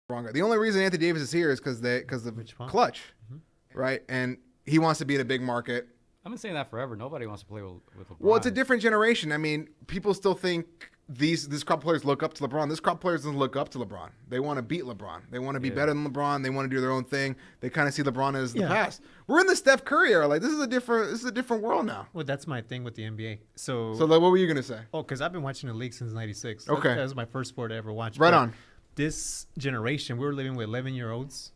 wrong guy. The only reason Anthony Davis is here is because of Clutch, right? And he wants to be in a big market. I've been saying that forever. Nobody wants to play with LeBron. Well, it's a different generation. I mean, people still think this crop of players look up to LeBron. This crop of players doesn't look up to LeBron. They want to beat LeBron. They want to be better than LeBron. They want to do their own thing. They kind of see LeBron as the past. We're in the Steph Curry era. Like this is a different world now. Well, that's my thing with the NBA. So like, what were you gonna say? Oh, because I've been watching the league since '96. Okay, that was my first sport I ever watched. Right on. This generation, we're living with 11-year-olds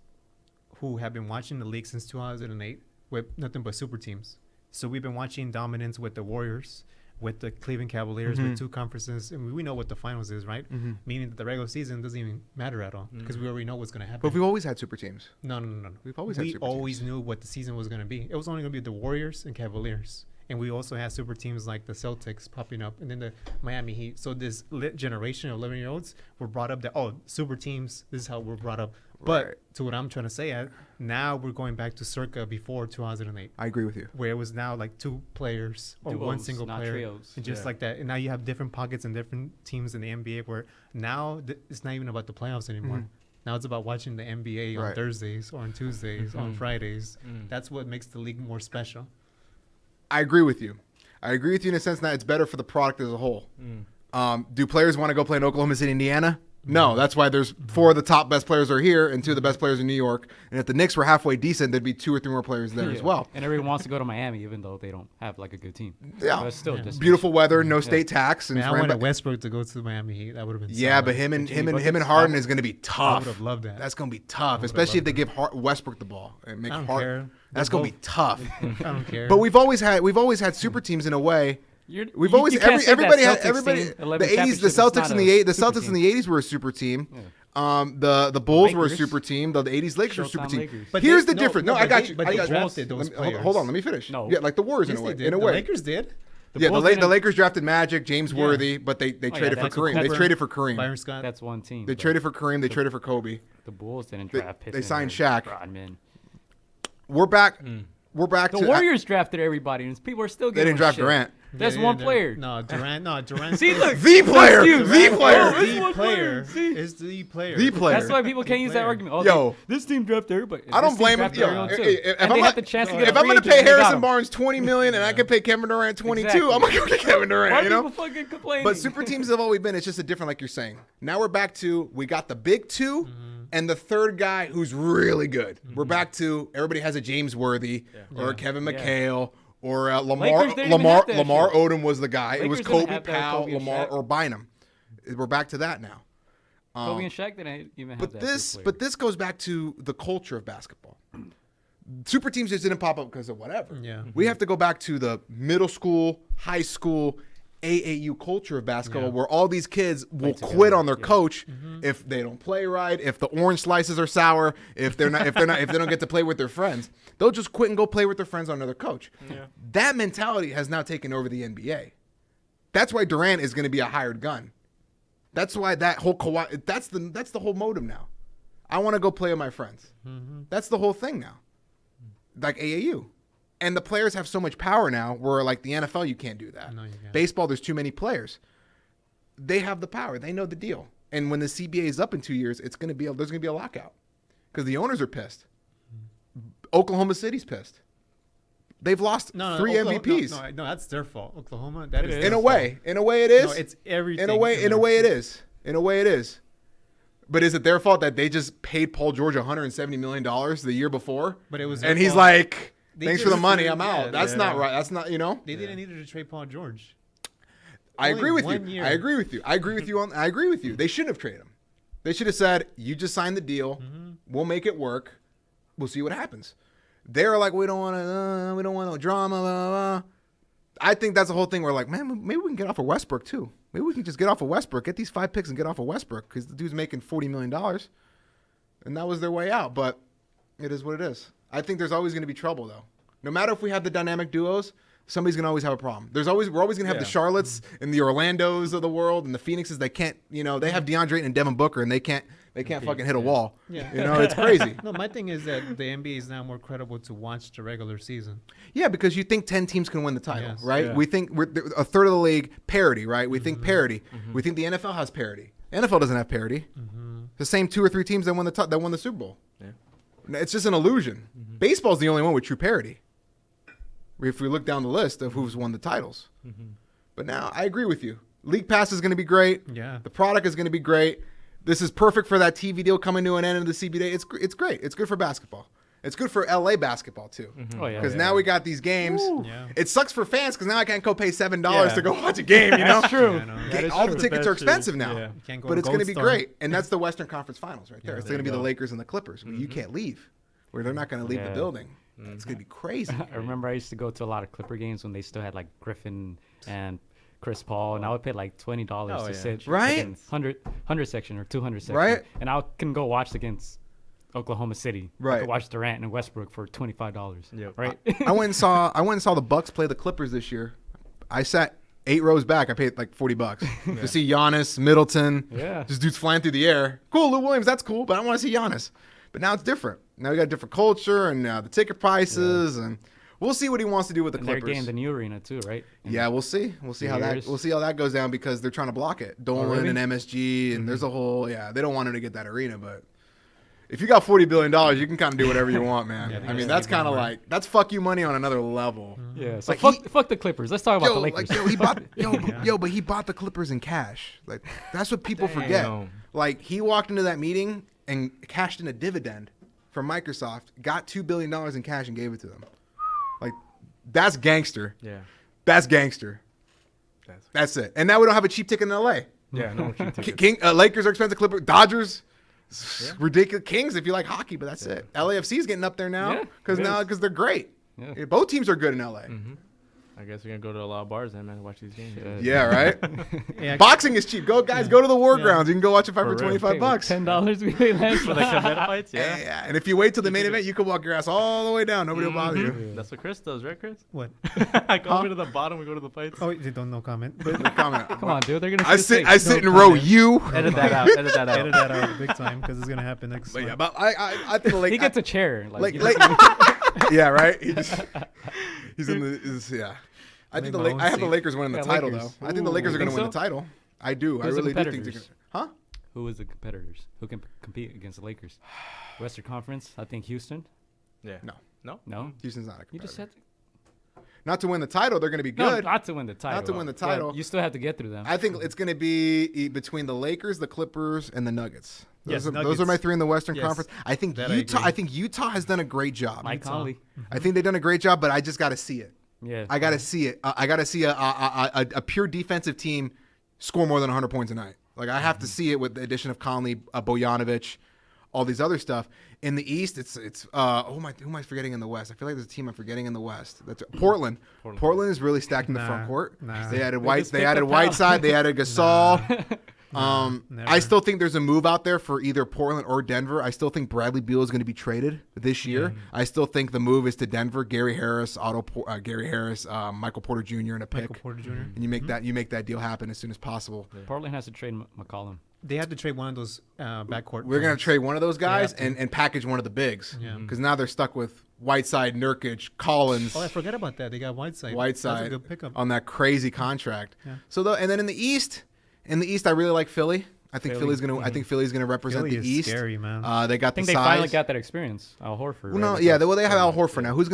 who have been watching the league since 2008 with nothing but super teams. So we've been watching dominance with the Warriors, with the Cleveland Cavaliers, with two conferences. And we know what the finals is, right? Meaning that the regular season doesn't even matter at all because we already know what's going to happen. But we've always had super teams. No. We've always had super teams. We always knew what the season was going to be. It was only going to be the Warriors and Cavaliers. And we also had super teams like the Celtics popping up and then the Miami Heat. So this generation of 11-year-olds were brought up that, super teams, this is how we're brought up. But to what I'm trying to say, now we're going back to circa before 2008. I agree with you. Where it was now like two players or one single player. Trios. And just like that. And now you have different pockets and different teams in the NBA where now it's not even about the playoffs anymore. Now it's about watching the NBA on Thursdays or on Tuesdays, on Fridays. That's what makes the league more special. I agree with you. I agree with you in a sense that it's better for the product as a whole. Do players want to go play in Oklahoma City, Indiana? No, that's why there's 4 of the top best players are here and 2 of the best players in New York. And if the Knicks were halfway decent, there'd be 2 or 3 more players there as well. And everyone wants to go to Miami, even though they don't have like a good team. Yeah, but still beautiful weather, no state tax. And I wanted Westbrook to go to the Miami Heat. That would have been. Yeah, but him and Harden is going to be tough. I would have loved that. That's going to be tough, especially if they give Westbrook the ball and make Harden. That's going to be tough. I don't care. But we've always had super teams in a way. We've always everybody the 80s, the Celtics in the the 80s were a super team. The Bulls were a super team. The 80s Lakers were a super team. But here's the difference. No, I got you. But they drafted those players. Hold on, let me finish. No. Yeah, like the Warriors in a way. The Lakers did. The Lakers drafted Magic, James Worthy, but they traded for Kareem. They traded for Kareem. Byron Scott. That's one team. They traded for Kareem. They traded for Kobe. The Bulls didn't draft Pippen. They signed Shaq. Rodman. We're back. We're back the to Warriors drafted everybody, and people are still getting. They didn't draft Durant. That's one player. No, Durant. See, look, the player. Is the player. That's why people can't use that argument. Yo, this team drafted everybody. I don't blame him. If I'm going to pay Harrison Barnes $20 million and I can pay Kevin Durant $22, I'm going to go get Kevin Durant. Why you know, people fucking complaining? But super teams have always been. It's just a different, like you're saying. Now we're back to we got the big 2. And the third guy who's really good. We're back to everybody has a James Worthy or a Kevin McHale or Lamar Odom was the guy. It was Kobe Powell, Lamar or Bynum. We're back to that now. Kobe and Shaq didn't even have that. But this goes back to the culture of basketball. Super teams just didn't pop up because of whatever. Yeah. We have to go back to the middle school, high school, AAU culture of basketball where all these kids will quit on their coach if they don't play right, if the orange slices are sour, if they don't get to play with their friends. They'll just quit and go play with their friends on another coach. Yeah. That mentality has now taken over the NBA. That's why Durant is going to be a hired gun. That's why that whole Kawhi, that's the whole modem now. I want to go play with my friends. That's the whole thing now. Like AAU. And the players have so much power now where, like, the NFL, you can't do that. No, you can't. Baseball, there's too many players. They have the power. They know the deal. And when the CBA is up in 2 years, there's going to be a lockout because the owners are pissed. Oklahoma City's pissed. They've lost 3 MVPs. No, that's their fault. Oklahoma, that is in a way. In a way, it is. No, it's everything. In a way, it is. In a way, it is. But is it their fault that they just paid Paul George $170 million the year before? But it was, and he's like, thanks for the money. I'm out. That's not right. That's not, you know. They didn't need to trade Paul George. I agree with you. I agree with you. I agree with you. They shouldn't have traded him. They should have said, you just signed the deal. We'll make it work. We'll see what happens. They're like, we don't want no drama. Blah, blah, blah. I think that's the whole thing. We're like, man, maybe we can get off of Westbrook too. Maybe we can just get off of Westbrook, get these 5 picks and get off of Westbrook because the dude's making $40 million. And that was their way out. But it is what it is. I think there's always going to be trouble, though. No matter if we have the dynamic duos, somebody's going to always have a problem. We're always going to have the Charlottes and the Orlandos of the world and the Phoenixes. They can't, they have DeAndre Ayton and Devin Booker, and they can't fucking hit a wall. Yeah. It's crazy. No, my thing is that the NBA is now more credible to watch the regular season. Yeah, because you think 10 teams can win the title, right? Yeah. We think we're a third of the league parity, right? We think parity. We think the NFL has parity. The NFL doesn't have parity. The same 2 or 3 teams that won the Super Bowl. Yeah. It's just an illusion. Mm-hmm. Baseball's the only one with true parity. If we look down the list of who's won the titles. Mm-hmm. But now I agree with you. League Pass is going to be great. Yeah. The product is going to be great. This is perfect for that TV deal coming to an end of the CBA. It's great. It's good for basketball. It's good for LA basketball too. Mm-hmm. Oh, yeah. Because now we got these games. Yeah. It sucks for fans because now I can't go pay $7 to go watch a game. You know, that's true. All the tickets are expensive now. Yeah. But it's going to be great, and that's the Western Conference Finals right there. It's going to be the Lakers and the Clippers. Where you can't leave. Where they're not going to leave the building. Mm-hmm. It's going to be crazy. I remember I used to go to a lot of Clipper games when they still had like Griffin and Chris Paul, and I would pay like $20 to sit right 100 section or 200 section, right, and I can go watch against Oklahoma City. Right, I could watch Durant and Westbrook for $25. Yep. Right. I went and saw the Bucks play the Clippers this year. I sat 8 rows back. I paid like $40 to see Giannis, Middleton. Yeah, just dudes flying through the air. Cool, Lou Williams, that's cool, but I want to see Giannis. But now it's different. Now we got a different culture and the ticket prices and. We'll see what he wants to do with the Clippers. They're getting the new arena too, right? Yeah, we'll see. We'll see how that goes down because they're trying to block it. Dolan and MSG and there's a whole they don't want him to get that arena, but if you got $40 billion, you can kind of do whatever you want, man. I mean, that's kind of like that's fuck you money on another level. Yeah, so like fuck the Clippers. Let's talk about the Lakers. Like, he bought but he bought the Clippers in cash. Like that's what people forget. Like he walked into that meeting and cashed in a dividend from Microsoft, got $2 billion in cash and gave it to them. Like, that's gangster. Yeah. That's gangster. That's it. And now we don't have a cheap ticket in LA. Yeah, no cheap tickets. Lakers are expensive. Clippers, Dodgers, ridiculous. Kings if you like hockey, but that's it. LAFC is getting up there now because they're great. Yeah. Both teams are good in LA. Mm-hmm. I guess we're gonna go to a lot of bars then, man, to watch these games. Yeah, right. Boxing is cheap. Go to the War Grounds. You can go watch a fight for $25. $10 we pay less for the Canelo fights. Yeah. And if you wait till the main event, you can walk your ass all the way down. Nobody will bother you. Yeah. That's what Chris does, right, Chris? What? I go to the bottom. We go to the fights. Oh, you don't know comment. Come on, dude. They're gonna. I sit in row U. Edit that out. Edit that out big time because it's gonna happen next. But yeah, but I think he gets a chair. Yeah, right. He's in the I think I have the Lakers winning the title, though. I think the Lakers are going to win the title. I do. I really do think they're going to. Huh? Who is the competitors? Who can compete against the Lakers? Western Conference, I think Houston. Yeah. No? Houston's not a competitor. You just said not to win the title. They're going to be good. No, not to win the title. Not to win the title. You still have to get through them. I think it's going to be between the Lakers, the Clippers, and the Nuggets. Those are my 3 in the Western Conference. I think Utah has done a great job. Mike Conley. I think they've done a great job, but I just got to see it. Yeah, I gotta see it. I gotta see a pure defensive team score more than 100 points a night. Like I have to see it with the addition of Conley, Bojanovic, all these other stuff. In the East, it's who am I forgetting in the West? I feel like there's a team I'm forgetting in the West. That's Portland. Portland is really stacked in the front court. They added Whiteside. They added Gasol. I still think there's a move out there for either Portland or Denver. I still think Bradley Beal is going to be traded this year. I still think the move is to Denver. Gary Harris, Michael Porter Jr. and a pick. And you make that deal happen as soon as possible. Portland has to trade McCollum. They have to trade one of those backcourt. We're going to trade one of those guys and package one of the bigs. Because now they're stuck with Whiteside, Nurkic, Collins. Oh, I forgot about that. They got Whiteside. That's a good pickup on that crazy contract. Yeah. And then in the East, I really like Philly. I think Philly's gonna. I think Philly's gonna represent Philly the East. Scary, man. They got I think the they size. finally got that experience. Al Horford. Well, no, yeah. They have Al Horford now. Who's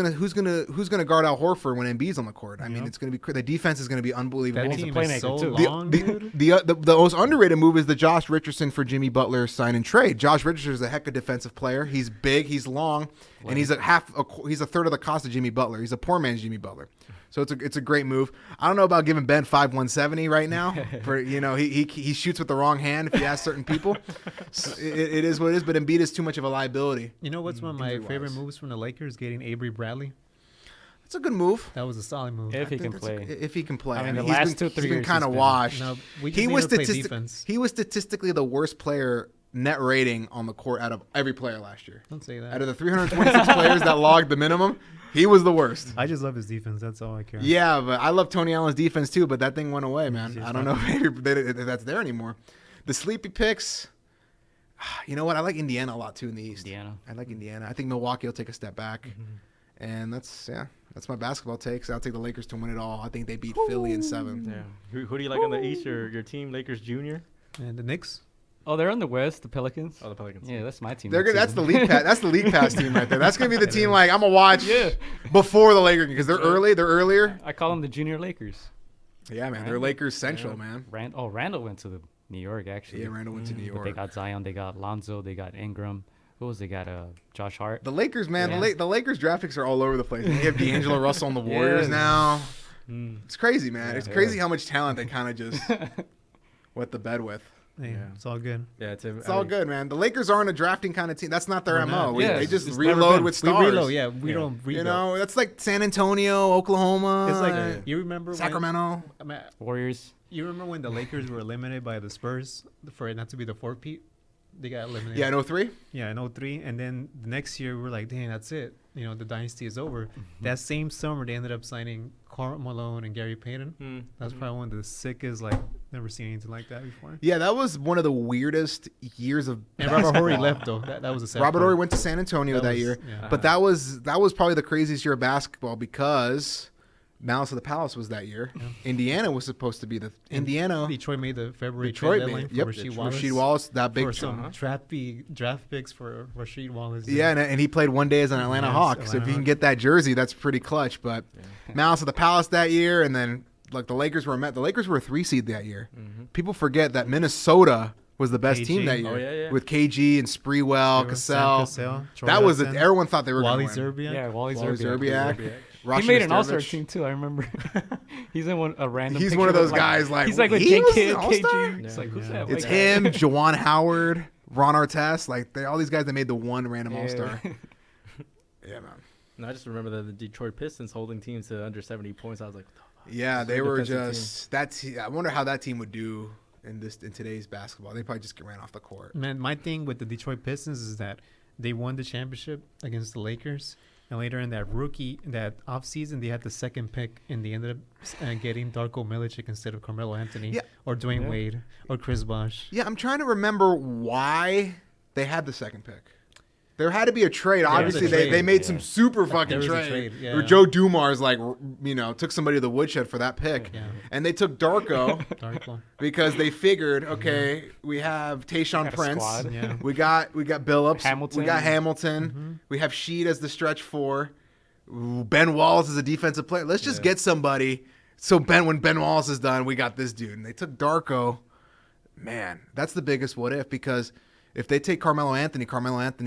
gonna guard Al Horford when Embiid's on the court? I mean, it's gonna be the defense is gonna be unbelievable. That team is so long, dude. The most underrated move is the Josh Richardson for Jimmy Butler sign and trade. Josh Richardson is a heck of a defensive player. He's big, he's long, and he's a third of the cost of Jimmy Butler. He's a poor man's Jimmy Butler. So it's a great move. I don't know about giving Ben 5/170 right now. For he shoots with the wrong hand if you ask certain people. So it is what it is. But Embiid is too much of a liability. You know what's one of my favorite moves from the Lakers? Getting Avery Bradley. It's a good move. That was a solid move. If he can play. If he can play. I mean, the last 2-3 years he's been kind of washed. No, he was statistically the worst player net rating on the court out of every player last year. Don't say that. Out of the 326 players that logged the minimum, he was the worst. I just love his defense. That's all I care. Yeah, but I love Tony Allen's defense too, but that thing went away, man. I don't know if that's there anymore. The sleepy picks, you know what? I like Indiana a lot too in the East. I like Indiana. I think Milwaukee will take a step back. Mm-hmm. And that's my basketball takes. I'll take the Lakers to win it all. I think they beat Philly in 7. Yeah. Who do you like on the East? Your team, Lakers Junior? And the Knicks. Oh, they're in the West, the Pelicans. Oh, the Pelicans. Yeah, that's my team. They're good. next That's the season. league pass. That's the league pass team right there. That's gonna be the team like I'm gonna watch Yeah. before the Lakers because they're early. They're earlier. I call them the Junior Lakers. Yeah, man. They're Lakers Central, man. Randall went to the New York actually. Yeah, Randall went to New But they York. got Zion, they got Lonzo, they got Ingram. Who was they got? Josh Hart. The Lakers, man. Yeah. The Lakers draft picks are all over the place. They have D'Angelo Russell on the Warriors now. It's crazy, man. It's crazy how much talent they kind of just wet the bed with. Hey, it's all good. Yeah, It's all good, man. The Lakers aren't a drafting kind of team. That's not their We're MO. not. Yeah, They just it's Never reload been. with We stars. reload, yeah. We don't rebuild. You know, that's like San Antonio, Oklahoma. It's like you remember Sacramento. Warriors. You remember when the Lakers were eliminated by the Spurs for it not to be the four-peat? They got eliminated. Yeah, in 03. Yeah, in 03. And then the next year, we were like, dang, that's it. You know, the dynasty is over. That same summer, they ended up signing Karl Malone and Gary Payton. That's probably one of the sickest, like, never seen anything like that before. Yeah, that was one of the weirdest years of And Robert Horry left, though. That was a sad Robert part. Horry went to San Antonio that was- year. yeah. But that was probably the craziest year of basketball because Malice of the Palace was that year. Indiana was supposed to be Indiana. Detroit made the February Detroit trade made deadline yep. for Rasheed Wallace. Rasheed Wallace, that big For some draft picks for Rasheed Wallace. Yeah, and he played one day as an Atlanta Yes, Hawk. So Atlanta if you can Hawk. get that jersey, that's pretty clutch. But Malice of the Palace that year, and then like the Lakers were a 3 seed that year. People forget that Minnesota was the best KG. team that year Oh, yeah. with KG and Spreewell, Cassell. Troy That was Hudson, everyone thought they were Wally going to win. Zerbiak. Yeah, Wally Wally Zerbiak. Zerbiak. He Rashid made an all-star Nesterovic. team too. I remember. He's in a random. He's picture one of those with, guys like he's like with he Jake was Kidd, an all-star? KG. It's like who's Yeah. that? It's white guy? him, Juwan Howard, Ron Artest, like all these guys that made the one random Yeah. all-star. Yeah, man. And I just remember the Detroit Pistons holding teams to under 70 points. I was like, Yeah, It's a they were defensive just that. I wonder how that team would do in today's basketball. They probably just get ran off the court. Man, my thing with the Detroit Pistons is that they won the championship against the Lakers, and later in that offseason, they had the second pick, and they ended up getting Darko Milicic instead of Carmelo Anthony Yeah. or Dwayne Wade or Chris Bosh. Yeah, I'm trying to remember why they had the second pick. There had to be a trade. was a Obviously, trade, they made yeah. some super fucking There was a trade. trade, yeah. Where Joe Dumars took somebody to the woodshed for that pick, Yeah. and they took Darko Darko. because they figured, okay, we have Tayshaun Got a Prince, squad. Yeah. we got Billups, Hamilton. we got Hamilton, we have Sheed as the stretch four, Ben Wallace is a defensive player. Let's just get somebody. So when Ben Wallace is done, we got this dude, and they took Darko. Man, that's the biggest what if because. If they take Carmelo Anthony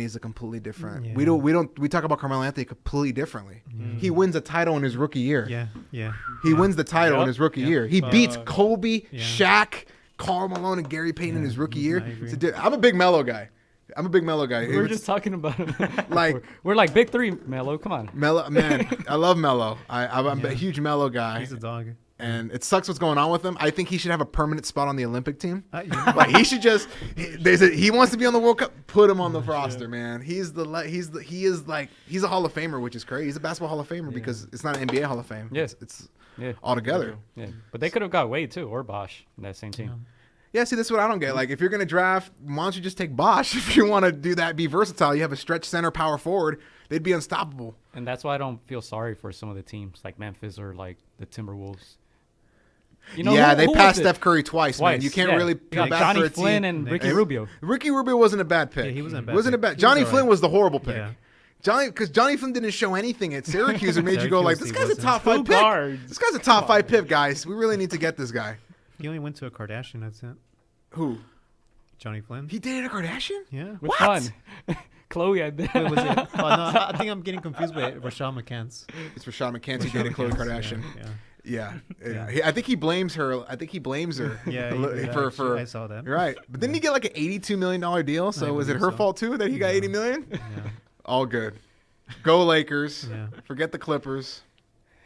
is a completely different. Yeah. We talk about Carmelo Anthony completely differently. He wins a title in his rookie year. Yeah. He wins the title in Yep. his rookie Yep. year. He beats Kobe, Yeah. Shaq, Karl Malone, and Gary Payton in his rookie year. I agree. I'm a big Melo guy. We were just talking about him. Like- we're like big three, Melo. Come on. Melo, man. I love Melo. I'm a huge Melo guy. He's a dog. And it sucks what's going on with him. I think he should have a permanent spot on the Olympic team. You know, Like he should just he wants to be on the World Cup. Put him on the roster, man. He's a Hall of Famer, which is crazy. He's a basketball Hall of Famer because it's not an NBA Hall of Fame. Yeah. It's Yeah. all together. Yeah. But they could have got Wade too, or Bosh in that same team. Yeah, see, this is what I don't get. Like, if you're gonna draft, why don't you just take Bosh? If you want to do that, be versatile. You have a stretch center, power forward. They'd be unstoppable. And that's why I don't feel sorry for some of the teams like Memphis or like the Timberwolves. You know, yeah, who they was passed it? Steph Curry twice, man. You can't yeah. really You feel got bad Johnny for a Flynn team. and Ricky Rubio. Ricky Rubio wasn't a bad pick. Yeah, he wasn't a bad Wasn't a pick. bad. He was Johnny all Flynn right. was the horrible pick. Yeah. Because Johnny Flynn didn't show anything at Syracuse and made you go like, this Syracuse, guy's he a top wasn't. 5 Two pick. guards. This guy's a top 5 pick, guys. We really need to get this guy. He only went to a Kardashian. That's it. Who? Johnny Flynn. He dated a Kardashian? Yeah. Which What? one? Chloe, I did. Wait, was it? Oh, no, I think I'm getting confused with Rashad McCants. It's Rashad McCants. He dated Khloe Kardashian. Yeah. Yeah. I think he blames her. I think he blames her. Yeah, he did, for actually. I saw that. Right. But didn't he get like an $82 million deal? So I was it believe her so. fault too that he got $80 million? Yeah. All good. Go Lakers. Yeah. Forget the Clippers.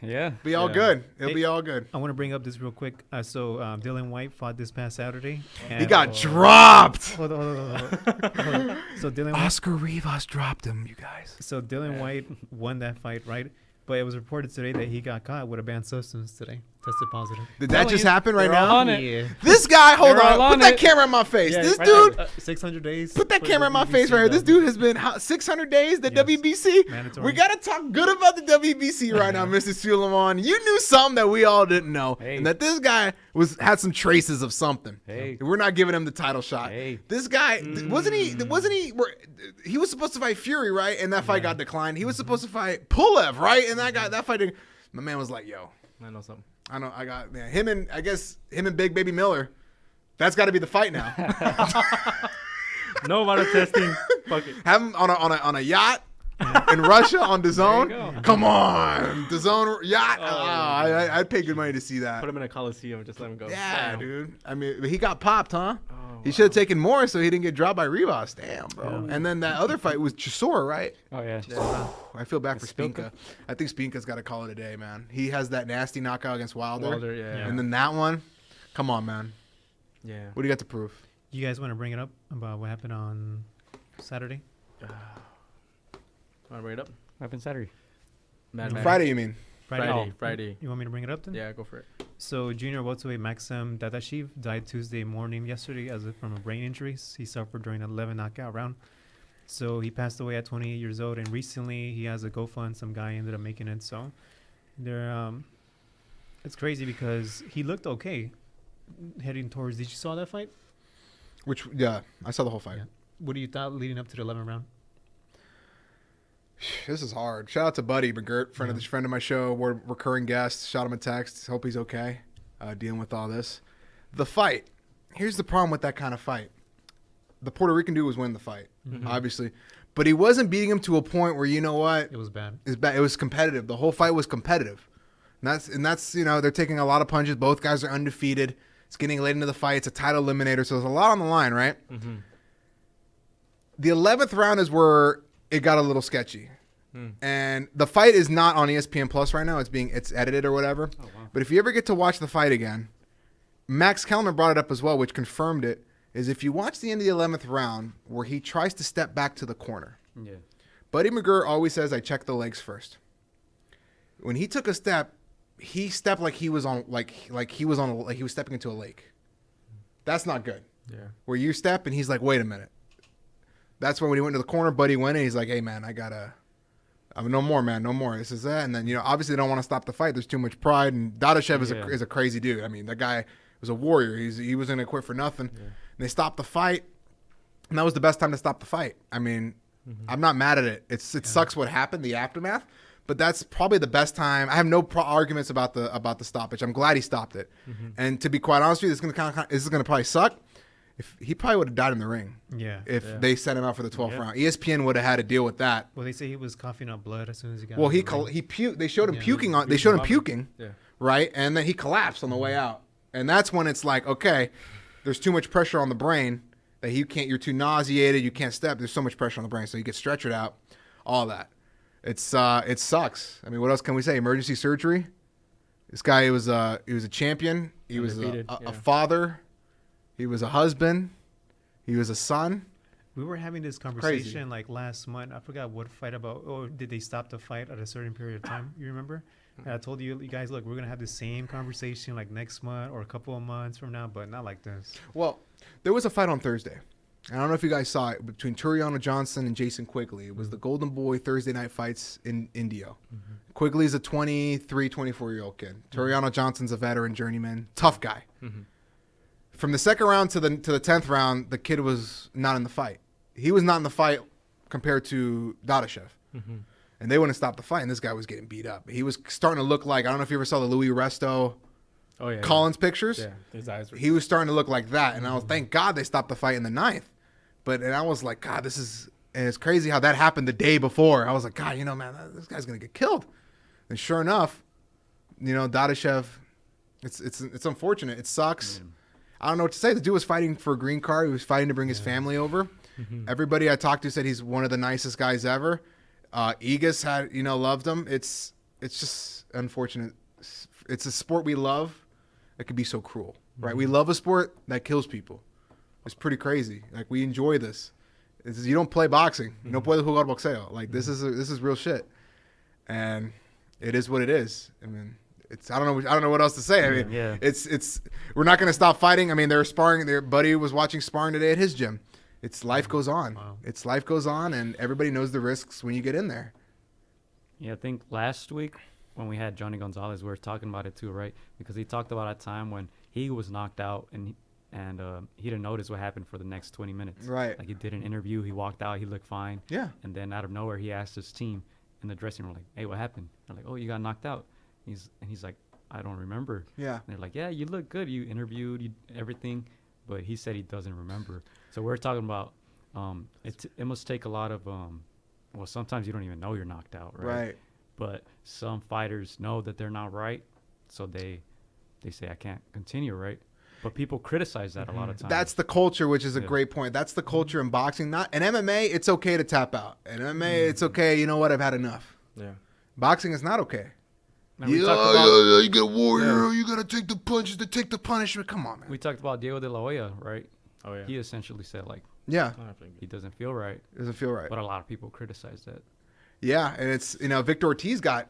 Yeah. Be all Yeah. good. It'll Hey, be all good. I want to bring up this real quick. So Dylan White fought this past Saturday. He and- got dropped. Hold on. So Dylan White. Oscar Rivas dropped him, you guys. So Dylan White won that fight, right? But it was reported today that he got caught with a banned substance today. Tested positive. Did that just happen right They're all now? on it. Yeah. This guy, hold They're all on. Put on that it. camera in my face. Yeah, This right dude, there. 600 days. put that for camera the in my PBC face right here. This done. dude has been 600 days, the Yes. WBC. Mandatory. We got to talk good about the WBC right now, Mr. Suleiman. You knew something that we all didn't know. Hey. And that this guy had some traces of something. Hey. We're not giving him the title shot. Hey. This guy, wasn't he was supposed to fight Fury, right? And that fight got declined. He was supposed to fight Pulev, right? And that fight, my man was like, yo. I know something. Him and Big Baby Miller. That's got to be the fight now. No amount of testing. Fuck it. Have him on a yacht in Russia on There you DAZN. go. Come on, DAZN yacht. Oh, I'd pay good money to see that. Put him in a coliseum and just let him go. Yeah, Damn. dude. I mean, he got popped, huh? Oh, He should have taken more so he didn't get dropped by Rivas. Damn, bro. And then that other fight was Chisora, right? Oh yeah. I feel bad for Spinka. Spinka. I think Spinka's got to call it a day, man. He has that nasty knockout against Wilder. Wilder, yeah. And then that one. Come on, man. Yeah. What do you got to prove? You guys want to bring it up about what happened on Saturday? Want to bring it up? What happened Saturday? Mad Max. Friday, you mean? Friday. You want me to bring it up then? Yeah, go for it. So junior welterweight Maxim Dadashev died Tuesday morning yesterday from a brain injuries he suffered during an 11 knockout round. So he passed away at 28 years old, and recently he has a GoFund. Some guy ended up making it. So they're it's crazy because he looked okay heading towards. Did you saw that fight? Yeah, I saw the whole fight. Yeah. What do you thought leading up to the 11th round? This is hard. Shout out to Buddy McGirt, friend of my show, we're recurring guest. Shot him a text. Hope he's okay, dealing with all this. The fight. Here's the problem with that kind of fight. The Puerto Rican dude was winning the fight, obviously, but he wasn't beating him to a point where, you know what? It was bad. It was competitive. The whole fight was competitive, and that's they're taking a lot of punches. Both guys are undefeated. It's getting late into the fight. It's a title eliminator, so there's a lot on the line, right? Mm-hmm. The 11th round is where it got a little sketchy. And the fight is not on ESPN Plus right now. It's edited or whatever. Oh, wow. But if you ever get to watch the fight again, Max Kellner brought it up as well, which confirmed it, is if you watch the end of the 11th round where he tries to step back to the corner, Yeah. Buddy McGirt always says, I check the legs first. When he took a step, he stepped like he was stepping into a lake. That's not good. Yeah. Where you step and he's like, wait a minute. That's when he went to the corner, Buddy went in. He's like, hey, man, no more, man. No more. This is that. And then, obviously they don't want to stop the fight. There's too much pride. And Dadashev is a crazy dude. I mean, that guy was a warrior. He wasn't going to quit for nothing. Yeah. And they stopped the fight. And that was the best time to stop the fight. I mean, I'm not mad at it. It sucks what happened, the aftermath. But that's probably the best time. I have no arguments about the stoppage. I'm glad he stopped it. And to be quite honest with you, this is going to probably suck. If he probably would have died in the ring. Yeah. If they sent him out for the 12th round, ESPN would have had to deal with that. Well, they say he was coughing up blood as soon as he got. Well, he puked. They showed him puking on. They showed him puking. Yeah. Right, and then he collapsed on the way out. And that's when it's like, okay, there's too much pressure on the brain that you can't. You're too nauseated. You can't step. There's so much pressure on the brain, so you get stretchered out. All that. It sucks. I mean, what else can we say? Emergency surgery. This guy he was a champion. He was a father. He was a husband. He was a son. We were having this conversation like last month. I forgot what fight about. Or did they stop the fight at a certain period of time? You remember? And I told you guys, look, we're going to have the same conversation like next month or a couple of months from now, but not like this. Well, there was a fight on Thursday. I don't know if you guys saw it, between Turiano Johnson and Jason Quigley. It was the Golden Boy Thursday night fights in Indio. Quigley's a 23, 24-year-old kid. Turiano Johnson's a veteran journeyman. Tough guy. From the second round to the 10th round, the kid was not in the fight. He was not in the fight compared to Dadashev. And they wouldn't stop the fight, and this guy was getting beat up. He was starting to look like, I don't know if you ever saw the Louis Resto Collins pictures. Yeah, his eyes were... He was starting to look like that, and I was, thank God they stopped the fight in the 9th. And I was like, God, and it's crazy how that happened the day before. I was like, God, man, this guy's going to get killed. And sure enough, Dadashev, it's unfortunate. It sucks. I don't know what to say. The dude was fighting for a green card. He was fighting to bring his family over. Everybody I talked to said he's one of the nicest guys ever. Egas had, loved him. It's just unfortunate. It's a sport we love that could be so cruel, right? We love a sport that kills people. It's pretty crazy. Like, we enjoy this. You don't play boxing. You don't play the jugar boxeo. Like, this is real shit. And it is what it is. I mean, I don't know what else to say. I mean, Yeah. it's we're not going to stop fighting. I mean, they're sparring. Their buddy was watching sparring today at his gym. It's life goes on. Wow. It's life goes on, and everybody knows the risks when you get in there. Yeah, I think last week when we had Johnny Gonzalez, we were talking about it too, right? Because he talked about a time when he was knocked out and he didn't notice what happened for the next 20 minutes. Right. Like he did an interview, he walked out, he looked fine. Yeah. And then out of nowhere, he asked his team in the dressing room, like, "Hey, what happened?" They're like, "Oh, you got knocked out." He's like, "I don't remember." Yeah. And they're like, "Yeah, you look good. You interviewed, everything," but he said he doesn't remember. So we're talking about it must take a lot of well, sometimes you don't even know you're knocked out, right? Right. But some fighters know that they're not right, so they say, "I can't continue," right? But people criticize that a lot of times. That's the culture, which is a Yeah. great point. That's the culture in boxing. Not in MMA, it's okay to tap out. In MMA, it's okay. You know what? I've had enough. Yeah. Boxing is not okay. And we talked about, You get a warrior. You gotta take the punches to take the punishment. Come on, man. we talked about Diego de la Hoya, right? Oh yeah. He essentially said like Yeah, Oh, I think- he doesn't feel right, doesn't feel right. but a lot of people criticize that. Yeah, and it's Victor Ortiz got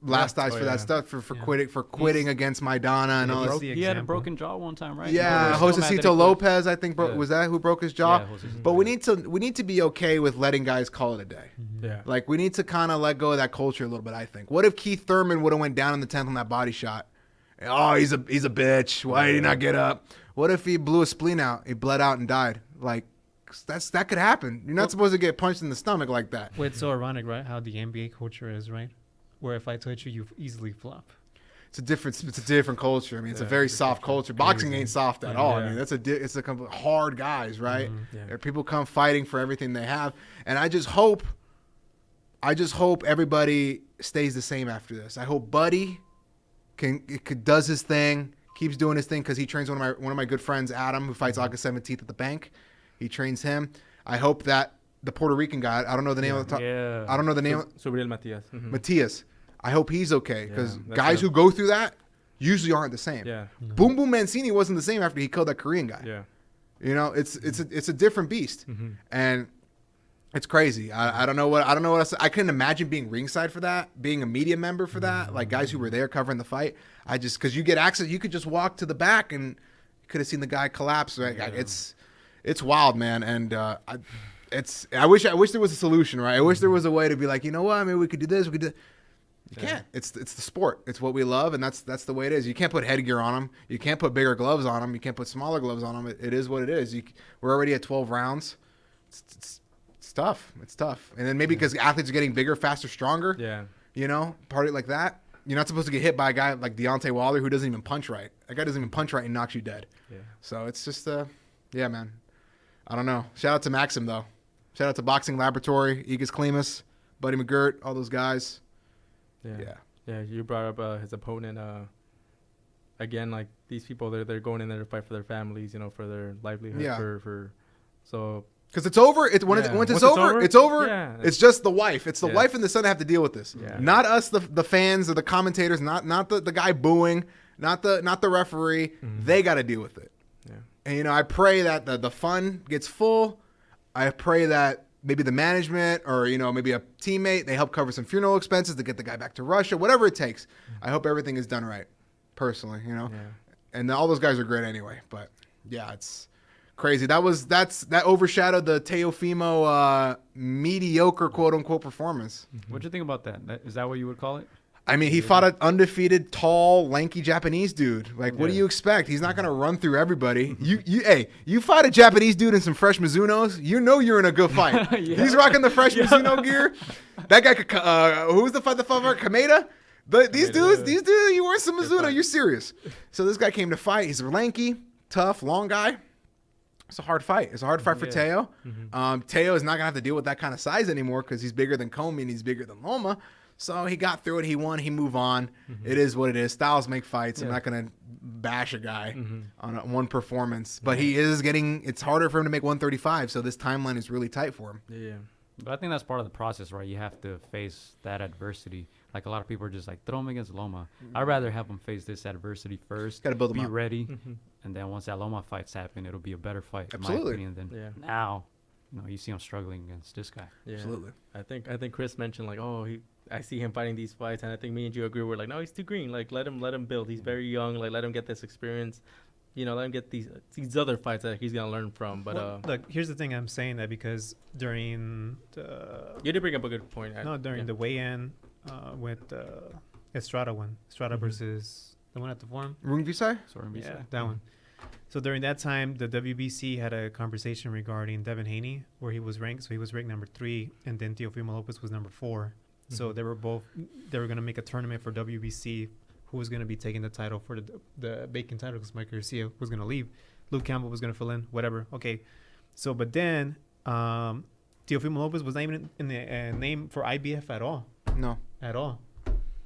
last eyes Oh, for yeah. that stuff for Yeah. quitting against Maidana and all He's that. the He had a example. broken jaw one time, right? Yeah, People were still mad that he Josecito quit. Lopez, I think, Yeah. was that who broke his jaw? Yeah, Josecito. But we need to be okay with letting guys call it a day. Yeah. Like we need to kind of let go of that culture a little bit. I think. What if Keith Thurman would have went down in the 10th on that body shot? Oh, he's a bitch. Why did he not get up? What if he blew a spleen out? He bled out and died. Like that could happen. You're not supposed to get punched in the stomach like that. Well, it's so ironic, right? How the NBA culture is, right? Where if I touch you, you easily flop. It's a different culture. I mean, it's a Yeah, very it's soft culture. Boxing Crazy. ain't soft at all. I Yeah. mean, it's a complete hard guys, right? Yeah. People come fighting for everything they have, and I just hope everybody stays the same after this. I hope Buddy does his thing, keeps doing his thing because he trains one of my good friends, Adam, who fights August 17th at the bank. He trains him. I hope that the Puerto Rican guy, I don't know the name of the Yeah. I don't know the name. Subriel Matias. Mhm. Matias. I hope he's okay because Yeah, that's guys good. who go through that usually aren't the same. Yeah. Boom Boom Mancini wasn't the same after he killed that Korean guy. Yeah. You know, it's a different beast, and it's crazy. I don't know what else. I couldn't imagine being ringside for that, being a media member for that, like guys who were there covering the fight. I just because you get access, you could just walk to the back and you could have seen the guy collapse. Right? Yeah. It's wild, man, and I wish there was a solution, right? I wish there was a way to be like, you know what? Maybe we could do this. We could do. You Yeah. can't. It's the sport. It's what we love, and that's the way it is. You can't put headgear on them. You can't put bigger gloves on them. You can't put smaller gloves on them. It is what it is. We're already at 12 rounds. It's tough. It's tough. And then maybe because athletes are getting bigger, faster, stronger. Yeah. You know, party like that. You're not supposed to get hit by a guy like Deontay Wilder who doesn't even punch right. That guy doesn't even punch right and knocks you dead. Yeah. So it's just yeah, man. I don't know. Shout out to Maxim though. Shout out to Boxing Laboratory, Igis Klimas, Buddy McGirt, all those guys. Yeah. Yeah. Yeah. You brought up his opponent. Again, like these people, they're going in there to fight for their families, for their livelihood. Yeah. So. Because it's over. Once Once it's it's over, over, it's over. yeah. It's just the wife. It's the Yeah. wife and the son that have to deal with this. Yeah. Not us, the fans or the commentators. Not the guy booing. Not the referee. They got to deal with it. Yeah. And I pray that the fund gets full. I pray that maybe the management or maybe a teammate, they help cover some funeral expenses to get the guy back to Russia. Whatever it takes. I hope everything is done right. Personally, Yeah. and all those guys are great anyway. But yeah, it's crazy. That overshadowed the Teofimo mediocre quote unquote performance. What'd you think about that? Is that what you would call it? I mean, he fought an undefeated, tall, lanky Japanese dude. Like, what do Yeah. you expect? He's not gonna run through everybody. You fight a Japanese dude in some fresh Mizunos, you're in a good fight. Yeah. He's rocking the fresh Mizuno gear. That guy could. Who's the fight? Kameda. These dudes, you wearing some Mizuno. You're serious. So this guy came to fight. He's lanky, tough, long guy. It's a hard fight. It's a hard fight for Teo. Teo is not gonna have to deal with that kind of size anymore because he's bigger than Comey and he's bigger than Loma. So he got through it. He won. He move on. It is what it is. Styles make fights. I'm not gonna bash a guy on one performance, but he is getting. It's harder for him to make 135. So this timeline is really tight for him. Yeah. But I think that's part of the process, right? You have to face that adversity. Like a lot of people are just like, throw him against Loma. I'd rather have him face this adversity first. Gotta build him be up. ready, and then once that Loma fights happen, it'll be a better fight. Absolutely. In my opinion, than Yeah. now. You see him struggling against this guy. Yeah. Absolutely. I think Chris mentioned like, I see him fighting these fights, and I think me and you agree. We're like, no, he's too green. Like, let him build. He's very young. Like, let him get this experience. Let him get these other fights that he's gonna learn from. But look, here's the thing. I'm saying that because during the you did bring up a good point. during the weigh-in with Estrada versus the one at the forum. Rung Visai? Yeah, that one. So during that time, the WBC had a conversation regarding Devin Haney, where he was ranked. So he was ranked number 3, and then Teofimo Lopez was number 4. So they were going to make a tournament for WBC. Who was going to be taking the title for the Bacon title, because Mike Garcia was going to leave. Luke Campbell was going to fill in, whatever. Okay. So, but then Teofimo Lopez was not even in the name for IBF at all. No. At all.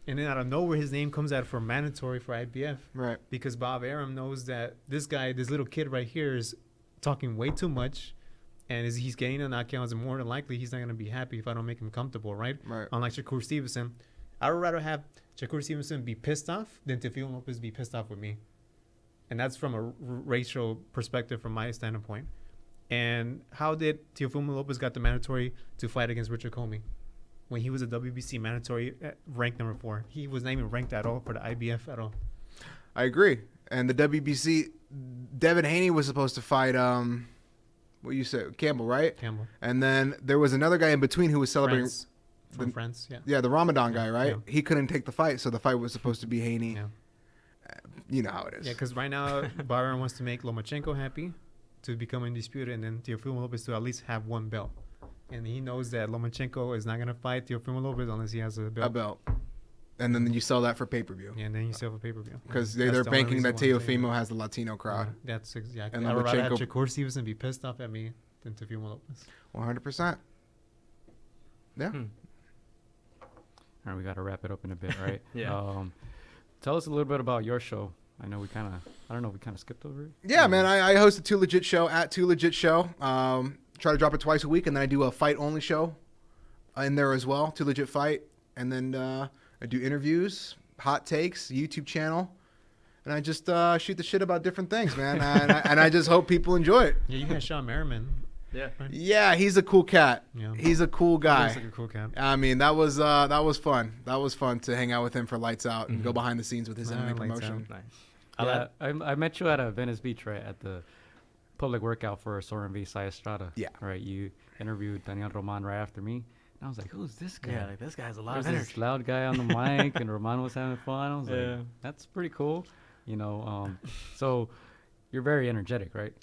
And then out of nowhere, his name comes out for mandatory for IBF. Right. Because Bob Arum knows that this little kid right here is talking way too much. And he's getting a knockout, and more than likely, he's not going to be happy if I don't make him comfortable, right? Right. Unlike Shakur Stevenson. I would rather have Shakur Stevenson be pissed off than Teofimo Lopez be pissed off with me. And that's from a racial perspective from my standpoint. And how did Teofimo Lopez got the mandatory to fight against Richard Comey? When he was a WBC mandatory ranked number 4. He was not even ranked at all for the IBF at all. I agree. And the WBC, Devin Haney was supposed to fight, what you said, Campbell, right? Campbell. And then there was another guy in between who was celebrating. From France, yeah. Yeah, the Ramadan guy, right? Yeah. He couldn't take the fight, so the fight was supposed to be Haney. Yeah. You know how it is. Yeah, because right now, Byron wants to make Lomachenko happy to become undisputed, and then Teofimo Lopez to at least have one belt. And he knows that Lomachenko is not going to fight Teofimo Lopez unless he has a belt. A belt. And then you sell that for pay-per-view. Yeah, and then you sell for pay-per-view. Because they're banking that Teofimo has the Latino crowd. That's exactly. And I would rather have Lomachenko- Shakur Stevenson be pissed off at me than Teofimo Lopez. 100%. Yeah. All right, we got to wrap it up in a bit, right? Yeah. Tell us a little bit about your show. I know we kind of skipped over it. Yeah, man. I host a 2 Legit show at 2 Legit Show. Try to drop it twice a week, and then I do a fight-only show in there as well, 2 Legit Fight. And then I do interviews, hot takes, YouTube channel. And I just shoot the shit about different things, man. and I just hope people enjoy it. Yeah, you got Sean Merriman. Yeah. Right? Yeah, he's a cool cat. Yeah. He's a cool He guy. looks like a cool cat. I mean, that was fun. That was fun to hang out with him for Lights Out and go behind the scenes with his MMA Lights promotion. Out. Nice. I met you at Venice Beach, right, at the public workout for Soren Visai Estrada. Yeah. Right, you interviewed Daniel Roman right after me. And I was like, who's this guy? Yeah, like this guy's a lot There's of this energy. loud guy on the mic, and Roman was having fun. I was Yeah. like, that's pretty cool. So you're very energetic, right?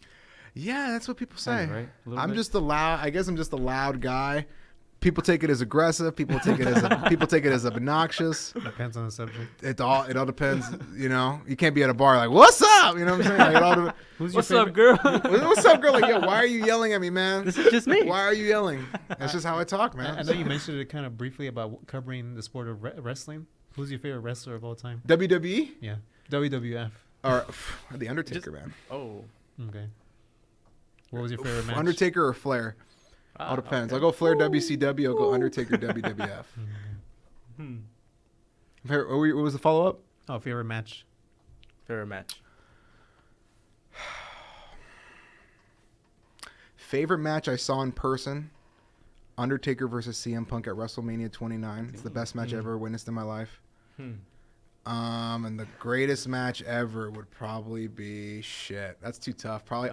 Yeah, that's what people say. Kinda, right? A little I'm bit? just I guess I'm just a loud guy. People take it as aggressive. People take it as obnoxious. Depends on the subject. It all depends. You can't be at a bar like, "What's up?" You know what I'm saying? Like, it all Who's What's your up, girl? What's up, girl? Like, yo, why are you yelling at me, man? This is just me. Why are you yelling? That's just how I talk, man. I know you mentioned it kind of briefly about covering the sport of wrestling. Who's your favorite wrestler of all time? WWE Yeah. WWF. or the Undertaker, man. Oh. Okay. What was your favorite match? Undertaker or Flair? All depends. I'll go Flair WCW. I'll go Undertaker WWF. What was the follow up? Oh, favorite match. Favorite match. Favorite match I saw in person: Undertaker versus CM Punk at WrestleMania 29. It's the best match I ever witnessed in my life. And the greatest match ever would probably be That's too tough. Probably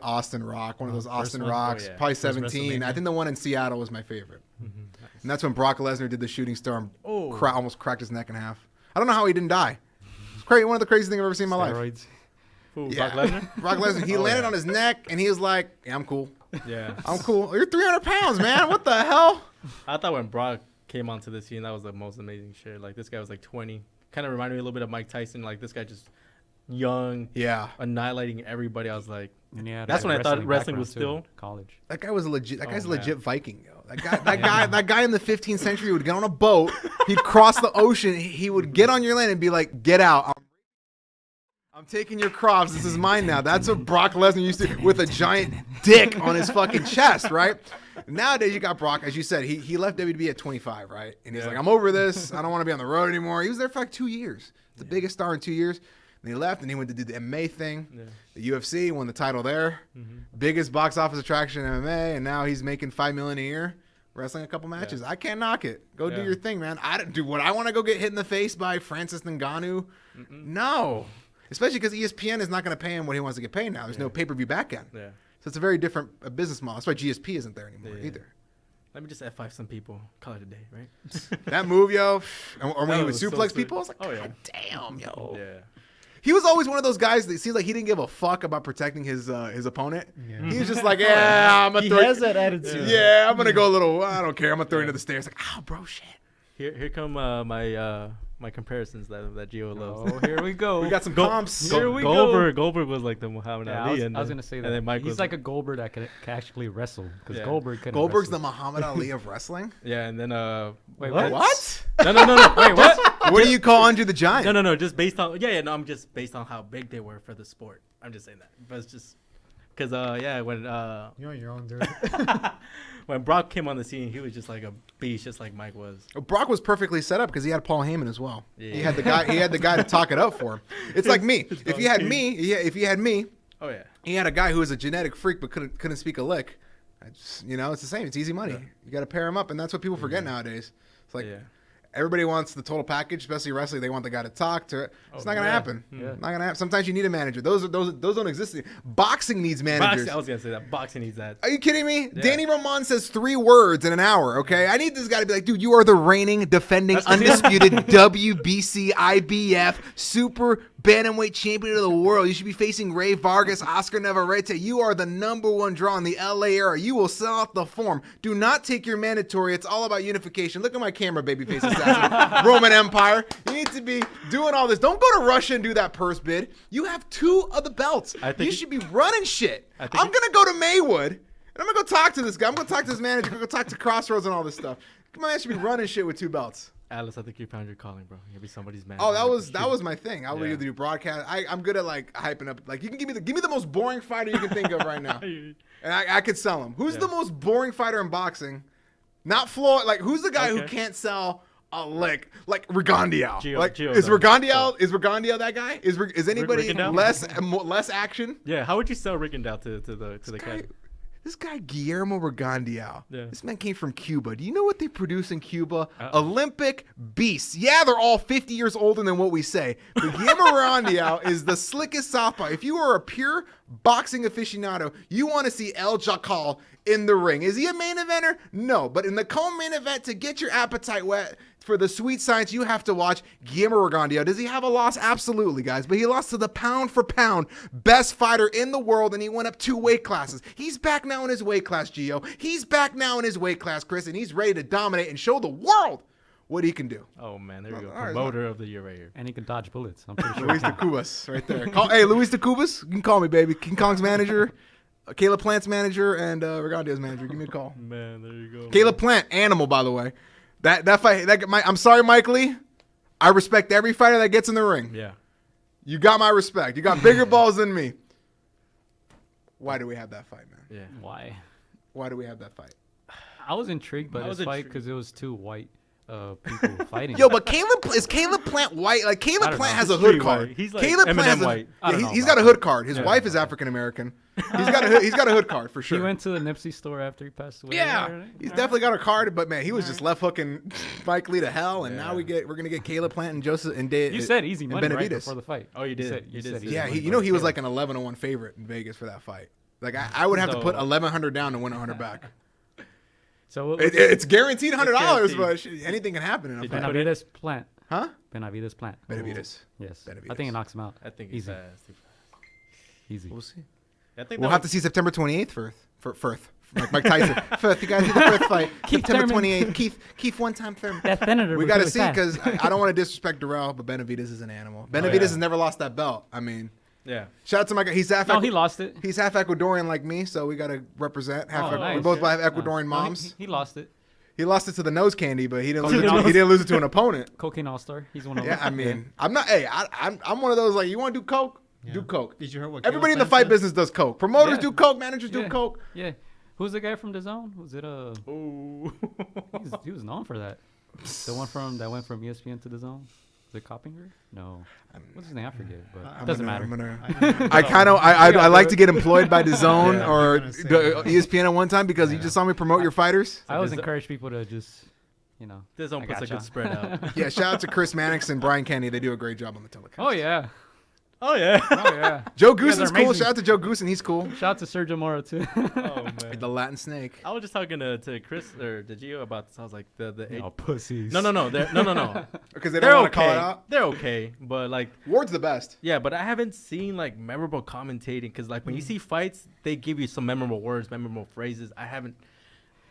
Austin Rock. One of those first Austin one? Rocks. Oh, yeah. Probably First 17. I WrestleMania. think the one in Seattle was my favorite. Nice. And that's when Brock Lesnar did the shooting star and Oh. almost cracked his neck in half. I don't know how he didn't die. It's crazy. One of the craziest things I've ever seen in my life. Steroids. Who, Yeah. Brock Lesnar? Brock Lesnar. He landed on his neck and he was like, "Yeah, I'm cool. Yeah. I'm cool." You're 300 pounds, man. What the hell? I thought when Brock came onto the scene, that was the most amazing shit. Like, this guy was like 20. Kind of reminded me a little bit of Mike Tyson. Like, this guy just young, Yeah. annihilating everybody. I was like, And he had That's a when I thought wrestling background, was too, still- college. That guy was legit. That guy's a man. legit Viking, yo. That guy in the 15th century would get on a boat. He'd cross the ocean. He would get on your land and be like, "Get out. I'm taking your crops. This is mine now." That's what Brock Lesnar used to, with a giant dick on his fucking chest, right? Nowadays, you got Brock, as you said, he left WWE at 25, right? And he's like, "I'm over this. I don't want to be on the road anymore." He was there for like 2 years. The biggest star in 2 years. And he left, and he went to do the MMA thing. Yeah. The UFC, won the title there. Biggest box office attraction in MMA, and now he's making $5 million a year wrestling a couple matches. I can't knock it. Go do your thing, man. Would I want to go get hit in the face by Francis Ngannou? No. Especially because ESPN is not going to pay him what he wants to get paid now. There's no pay-per-view back end. Yeah. So it's a very different business model. That's why GSP isn't there anymore either. Let me just F5 some people. Call it a day, right? That move, yo. Or when he would suplex people, I was like, God damn, yo. Yeah. He was always one of those guys that seems like he didn't give a fuck about protecting his opponent. Yeah. He was just like, I'm going to throw. He has that attitude. Yeah, I'm going to go a little, I don't care. I'm going to throw you into the stairs. Like, bro, shit. Here come my comparisons that Gio loves. Oh, here we go. We got some comps. Here we go. Goldberg was like the Muhammad Ali. I was going to say that. And then Mike He's was like a Goldberg that can actually wrestle. Because Goldberg couldn't Goldberg's wrestle. the Muhammad Ali of wrestling? Yeah, and then Wait, What? No. Wait, what? What do you call Andre the Giant? No. Just based on no. I'm just based on how big they were for the sport. I'm just saying that, but it's just because when You're on your own, dude. when Brock came on the scene, he was just like a beast, just like Mike was. Brock was perfectly set up because he had Paul Heyman as well. Yeah. He had the guy to talk it up for him. It's like me. If you had me, Oh yeah. he had a guy who was a genetic freak but couldn't speak a lick. It's the same. It's easy money. Yeah. You got to pair him up, and that's what people forget nowadays. It's like Yeah. everybody wants the total package, especially wrestling. They want the guy to talk to it. It's not gonna yeah. happen. Yeah. Not gonna happen. Sometimes you need a manager. Those don't exist. Boxing needs managers. I was gonna say that boxing needs that. Are you kidding me? Yeah. Danny Roman says 3 words in an hour, okay? I need this guy to be like, dude, you are the reigning, defending, undisputed WBC IBF super bantamweight champion of the world. You should be facing Ray Vargas, Oscar Navarrete. You are the #1 draw in the LA era. You will sell out the form. Do not take your mandatory. It's all about unification. Look at my camera, babyface assassin. Roman Empire. You need to be doing all this. Don't go to Russia and do that purse bid. You have 2 of the belts. You should be running shit. I'm going to go to Maywood, and I'm going to go talk to this guy. I'm going to talk to his manager. I'm going to go talk to Crossroads and all this stuff. Come on, I should be running shit with 2 belts. Alice, I think you found your calling, bro. You'll be somebody's man. Oh, that was my thing. I would either do broadcast. I'm good at like hyping up. Like you can give me the most boring fighter you can think of right now, and I could sell him. Who's the most boring fighter in boxing? Not Floyd. Like who's the guy who can't sell a lick? Like Rigondeaux. Gio, is Rigondeaux that guy? Is anybody Rigondeaux? less action? Yeah, how would you sell Rigondeaux to the cat? This guy, Guillermo Rigondeaux, Yeah. this man came from Cuba. Do you know what they produce in Cuba? Olympic beasts. Yeah, they're all 50 years older than what we say. But Guillermo Rigondeaux is the slickest southpaw. If you are a pure boxing aficionado, you want to see El Jackal in the ring. Is he a main eventer? No. But in the co-main event, to get your appetite wet for the sweet science, you have to watch Guillermo Rigondeaux. Does he have a loss? Absolutely, guys. But he lost to the pound-for-pound best fighter in the world, and he went up 2 weight classes. He's back now in his weight class, Gio. He's back now in his weight class, Chris, and he's ready to dominate and show the world what he can do. Oh man, there you go. All right, Promoter of the year right here. And he can dodge bullets. I'm pretty sure. Luis de Cubas, right there. Hey, Luis de Cubas, you can call me, baby. King Kong's manager, Caleb Plant's manager, and Rigondeaux's manager. Give me a call. Man, there you go. Caleb Plant, animal, by the way. That fight. I'm sorry, Mike Lee. I respect every fighter that gets in the ring. Yeah. You got my respect. You got bigger balls than me. Why do we have that fight, man? Yeah. Why? Why do we have that fight? I was intrigued by I this was fight intrigued. because it was 2 white people fighting. Yo, but is Caleb Plant white? Like Caleb I don't Plant know. has a He's hood pretty card. white. He's like Caleb Eminem Plant has white. I don't know he's about got a that. hood card. His Yeah. wife is African American. He's got a hood card for sure. He went to the Nipsey store after he passed away. Yeah, right? he's All definitely got a card, but man, he was just left hooking Mike Lee to hell, and now we're gonna get Caleb Plant and Joseph and Dave. You said easy and money right Benavidez. before the fight. Oh, you did. You did said say easy Yeah, money he for was like Caleb. an 11-1 favorite in Vegas for that fight. Like I would have to put 1,100 down to win 100 back. So It's guaranteed $100, guaranteed. but anything can happen in a Did fight. you put Benavidez Plant. Huh? Benavidez Plant. Benavidez. Yes. Benavidez. I think it knocks him out. I think he's Easy. fast. Easy. We'll see. I think We'll have to see September 28th for Firth. Like Mike Tyson. Firth, you gotta see the Firth fight. Keith September Thurman. 28th. Keith one-time Thurman. That senator. We was got to really see fast. because I don't want to disrespect Darrell, but Benavidez is an animal. Benavidez has never lost that belt. I mean, Yeah. shout out to my guy. He's half. No, he lost it. He's half Ecuadorian like me, so we got to represent. Half. Oh, nice. We both have Ecuadorian No, moms. he lost it. He lost it to the nose candy, but he didn't Cocaine lose it. All-Star. He didn't lose it to an opponent. Cocaine All-Star. He's one of Yeah, them. I mean, I'm not. Hey, I'm one of those like you want to do coke, Yeah. do coke. Did you hear what Everybody in the Caleb fight Plant business does coke. Promoters Yeah. do coke. Managers do Yeah. coke. Yeah. Who's the guy from the Zone? Was it Ooh. he was known for that. The one that went from ESPN to the Zone. Was it Coppinger? No. What's his name? I forget. But it doesn't matter. I like to get employed by DAZN Yeah, or I'm gonna say. ESPN at one time because you just saw me promote your fighters. I always encourage people to just, This don't I puts a gotcha. good spread out. Yeah, shout out to Chris Mannix and Brian Kenny. They do a great job on the telecast. Oh yeah. Oh yeah. Oh yeah. Joe guys are Goosen's cool. amazing. Shout out to Joe Goosen. He's cool. Shout out to Sergio Mora too. Oh man. The Latin snake. I was just talking to Chris or to Gio about this. I was like the pussies. no. No. Because they They're don't want to okay. call it out. They're okay, but like Ward's the best. yeah, but I haven't seen like memorable commentating because like when you see fights, they give you some memorable words, memorable phrases. I haven't.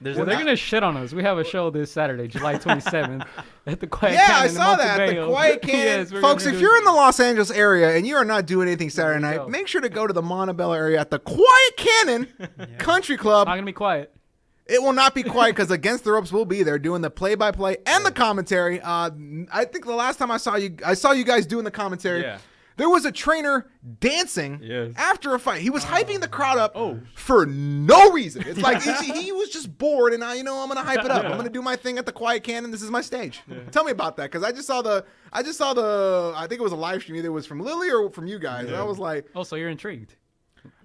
There's Well, not- they're gonna shit on us. We have a show this Saturday, July 27th, at the Quiet Yeah, Cannon I in saw that. The Montebello. Quiet Cannon. Yes, we're Folks, gonna if do- you're in the Los Angeles area and you are not doing anything Saturday There you night, go. make sure to go to the Montebello area at the Quiet Cannon Country Club. not gonna be quiet. It will not be quiet because Against the Ropes will be there doing the play-by-play and the commentary. I think the last time I saw you guys doing the commentary. Yeah. There was a trainer dancing Yes. after a fight. He was hyping the crowd up Oh. for no reason. It's like he was just bored, and I'm gonna hype it up. I'm gonna do my thing at the Quiet Cannon. This is my stage. Tell me about that, because I just saw the. I think it was a live stream. Either it was from Lily or from you guys. And I was like, Oh, so you're intrigued?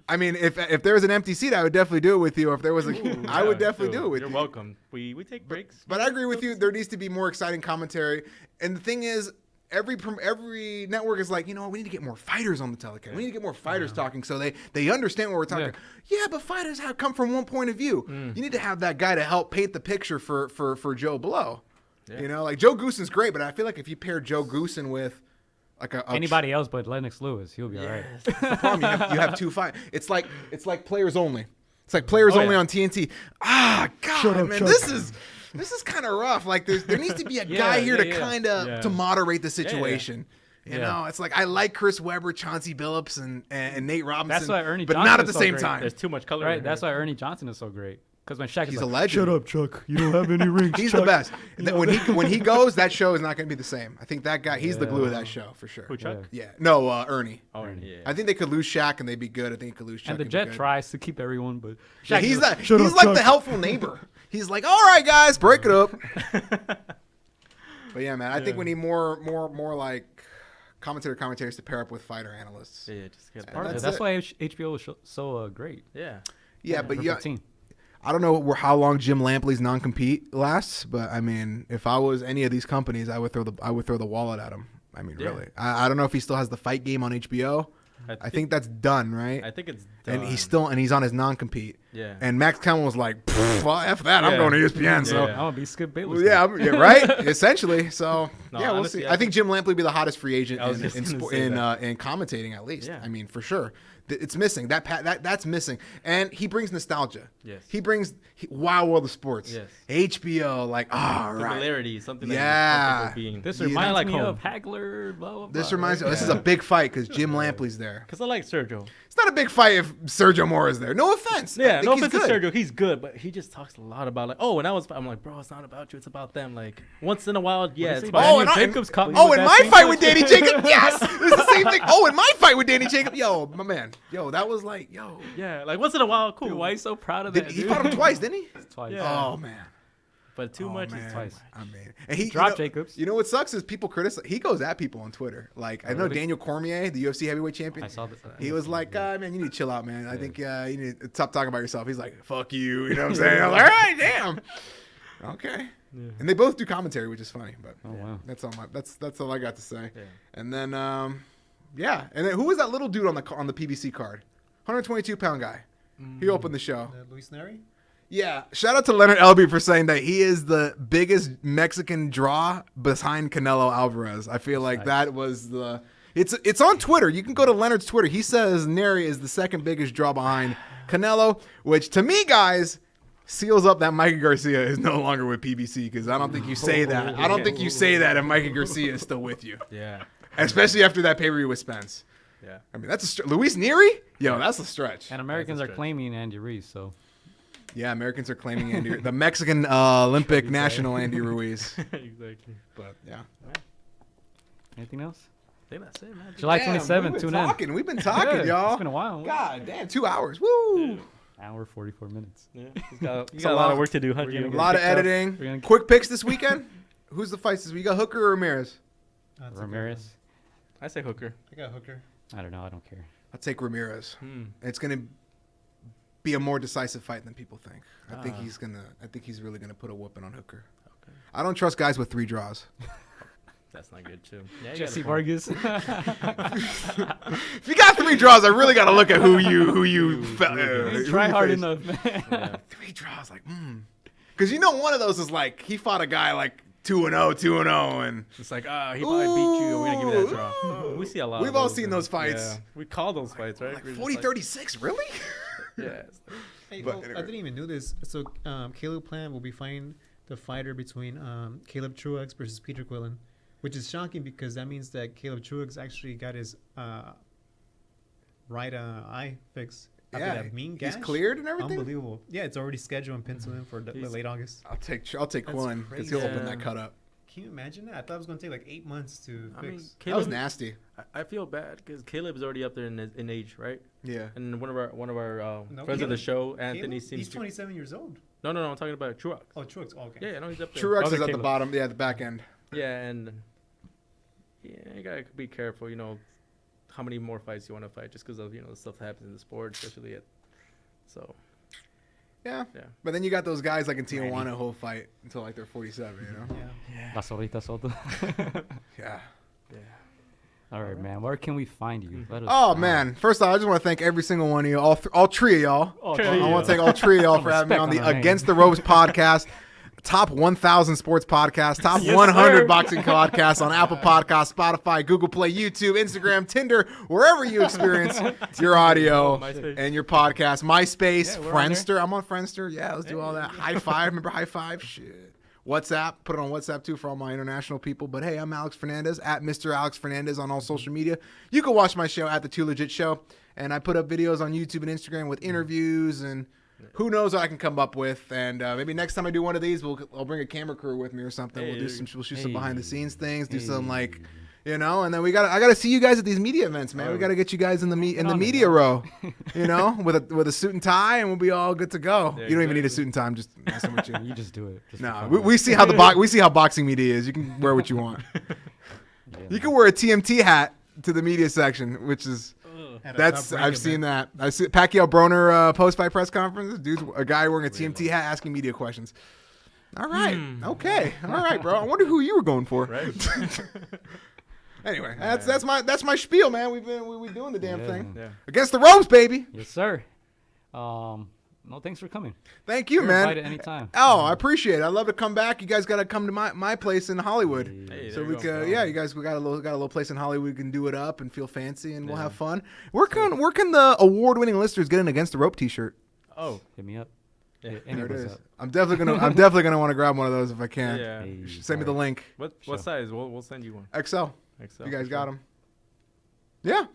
I mean, if there was an empty seat, I would definitely do it with you. If there was I would definitely do it with You're you. welcome. We take breaks. But I agree with you. There needs to be more exciting commentary. And the thing is, every network is like, we need to get more fighters on the telecast. We need to get more fighters talking so they understand what we're talking. Yeah, but fighters have come from one point of view. You need to have that guy to help paint the picture for Joe Blow. Yeah. Like Joe Goosen's great, but I feel like if you pair Joe Goosen with like Anybody else but Lennox Lewis, he'll be all right. the problem, you have two fight. It's like players only. It's like players only on TNT. God, man, this is kind of rough. Like there needs to be a guy here to kind of to moderate the situation. You know, it's like I like Chris Webber, Chauncey Billups, and Nate Robinson. That's why Ernie but Johnson not at is the so same great. time. There's too much color. Right. in That's here. why Ernie Johnson is so great. Because when Shaq He's is a like, legend. "Shut up, Chuck. You don't have any rings." He's Chuck." the best. When he goes, that show is not going to be the same. I think that guy, he's the glue of that show for sure. Who, Chuck? Yeah. No, Ernie. Oh, yeah. I think they could lose Shaq and they'd be good. I think he could lose Chuck. And the and be Jet good. tries to keep everyone, but Yeah, Shaq he's is like "Shut he's up, like Chuck." the helpful neighbor. He's like, all right, guys, break it up. But yeah, man, I think we need more like commentators to pair up with fighter analysts. Yeah, just get part of Yeah, it. that's why HBO was so great. Yeah. Yeah, but for yeah, 15. I don't know how long Jim Lampley's non-compete lasts, but I mean, if I was any of these companies, I would throw the wallet at him. I mean, really. I don't know if he still has the Fight Game on HBO. I think that's done, right? I think it's done. And he's on his non-compete. Yeah. And Max Kellerman was like, well, F that, I'm Yeah. going to ESPN. So Yeah. I'm gonna be Skip Bayless. yeah, right. Essentially, so No, yeah, we'll honestly, see. I I think Jim Lampley will be the hottest free agent I was in just gonna say that. commentating at least. Yeah. I mean, for sure, it's missing. That's missing, and he brings nostalgia. Yes. He brings Wild World of Sports. Yes. HBO, like right. Familiarity, something Yeah. that you're comfortable being. This Yeah. reminds like me home. of Hagler. Blah blah. This blah, reminds me. right? This is a big fight because Jim Lampley's there. Because I like Sergio. It's not a big fight if Sergio Mora is there. No offense. I Yeah, think no he's offense to good. Sergio, he's good, but he just talks a lot about like, oh, and I'm like, bro, it's not about you, it's about them. Like once in a while, yeah, What it's is about it? Oh, Daniel and Jacobs caught me Oh, with and that my same fight with punch. Danny Jacob. Yes, it was the same thing. Oh, and my fight with Danny Jacob. Yo, my man. Yo, that was like, yo. yeah, like once in a while, cool. Dude, why are you so proud of Did, that? he dude? fought him twice, didn't he? Twice. Yeah. Oh man. But too much is man. twice. I mean, and he Drop Jacobs. You know what sucks is people criticize. He goes at people on Twitter. Like I know really? Daniel Cormier, the UFC heavyweight champion. I saw this. He was like, man, you need to chill out, man. I think you need to stop talking about yourself. He's like, fuck you. You know what I'm saying? I was like, all right, damn. Okay. Yeah. And they both do commentary, which is funny. But Oh wow. that's all I got to say. Yeah. And then yeah. And then who was that little dude on the PBC card? 122-pound guy. He opened the show. Luis Neri? Yeah, shout out to Leonard Elby for saying that he is the biggest Mexican draw behind Canelo Alvarez. I feel like that was the. It's on Twitter. You can go to Leonard's Twitter. He says Neri is the second biggest draw behind Canelo, which to me, guys, seals up that Mikey Garcia is no longer with PBC because I don't think you say that. I don't think you say that if Mikey Garcia is still with you, Yeah. especially after that pay-per-view with Spence. Yeah. I mean, that's a Luis Neri. Yo, that's a stretch. And Americans are stretch. claiming Andy Ruiz, so Yeah, Americans are claiming Andy, the Mexican Olympic national Andy Ruiz. Exactly. But yeah, anything else? I think that's it, man. July Damn, 27th, tune in. We've been talking, Yeah, y'all. It's been a while. God damn, 2 hours. Woo! Hour 44 minutes. Yeah. You got a a lot lot. of work to do, huh, We're Gio? gonna A lot of kicked up. editing. We're gonna- Quick picks this weekend. Who's the fights this week? You got Hooker or Ramirez? Ramirez. I say Hooker. I got Hooker. I don't know. I don't care. I'll take Ramirez. It's gonna be a more decisive fight than people think. I think he's really gonna put a whooping on Hooker. Okay. I don't trust guys with 3 draws. That's not good too. Yeah, Jesse Vargas. If you got 3 draws, I really got to look at who you Try hard enough, man. Yeah. 3 draws, like, because one of those is like he fought a guy like 2-0, and It's like, he probably beat you. We're gonna give you that draw. We see a lot. We've of all those, seen those fights. Yeah. We call those fights, right? like We're just 40-36, really? Yeah. Hey, But I anyway. didn't even know this. So Caleb Plant will be fighting the fighter between Caleb Truex versus Peter Quillen, which is shocking because that means that Caleb Truex actually got his right eye fixed after that mean gash. He's cleared and everything. Unbelievable. Yeah, it's already scheduled and penciled in for late August. I'll take Quillen because crazy. he'll open that cut up. Can you imagine that? I thought it was going to take like 8 months to I mean, fix. That was Caleb, nasty. I feel bad because Caleb is already up there in age, right? Yeah. And one of our No, friends of the Caleb- show, Anthony, Caleb? seems He's to. 27 years old. No, I'm talking about Truex. Oh, Truex. Oh, okay. Yeah, no, he's up there. Truex Other is at the Caleb. bottom. Yeah, the back end. Yeah, and you gotta be careful. How many more fights you want to fight just because of the stuff that happens in the sport, especially So Yeah. yeah. But then you got those guys like in Tijuana who'll fight until like they're 47. Yeah. La Solita Soto. Yeah. Yeah. All right, man. Where can we find you? Let us Oh know. man! First off, I just want to thank every single one of you, all 3 of y'all. Oh, Three I of want you. to thank all 3 of y'all for having me Respect on the on our name. Against the Ropes podcast, top 1,000 sports podcast, top Yes, 100 sir. boxing podcast on Apple Podcasts, Spotify, Google Play, YouTube, Instagram, Tinder, wherever you experience your audio MySpace. and your podcast. MySpace, Yeah, we're on there. Friendster. I'm on Friendster. Yeah, let's do all that. High Five. Remember High Five? Shit. WhatsApp. Put it on WhatsApp too for all my international people. But hey, I'm Alex Fernandez at Mr. Alex Fernandez on all social media. You can watch my show at The Too Legit Show. And I put up videos on YouTube and Instagram with interviews and who knows what I can come up with. And maybe next time I do one of these, I'll bring a camera crew with me or something. Hey, We'll shoot some hey, behind the scenes things, do some hey. like, and then I gotta see you guys at these media events, man. We gotta get you guys in the media row, with a suit and tie, and we'll be all good to go. Yeah, You don't even need a exactly. suit and tie. I'm just messing with you. You just do it. Just for No, fun. we see how we see how boxing media is. You can wear what you want. Yeah, You can wear a TMT hat to the media section, which is At a top rank I've seen event. that. I see Pacquiao Broner post fight press conference. Dude's a guy wearing a TMT hat asking media questions. All right, okay, all right, bro. I wonder who you were going for. Right. Anyway, that's my spiel, man. We doing the damn Yeah. thing Yeah. against the ropes, baby. Yes, sir. No, thanks for coming. Thank you, You're man. invited anytime. Oh, I appreciate it. I'd love to come back. You guys got to come to my place in Hollywood. Hey, So there we you go. could, yeah, you guys, we got a little place in Hollywood. We can do it up and feel fancy, and we'll Yeah. have fun. Where can the award-winning listeners get an Against the Rope T-shirt? Oh. Hit me up. Yeah. Hit any There of it us is. up. I'm definitely gonna want to grab one of those if I can. Yeah. Hey, Send me the link. What Sure. size? We'll send you one. XL. XL, You guys for got sure. them. Yeah.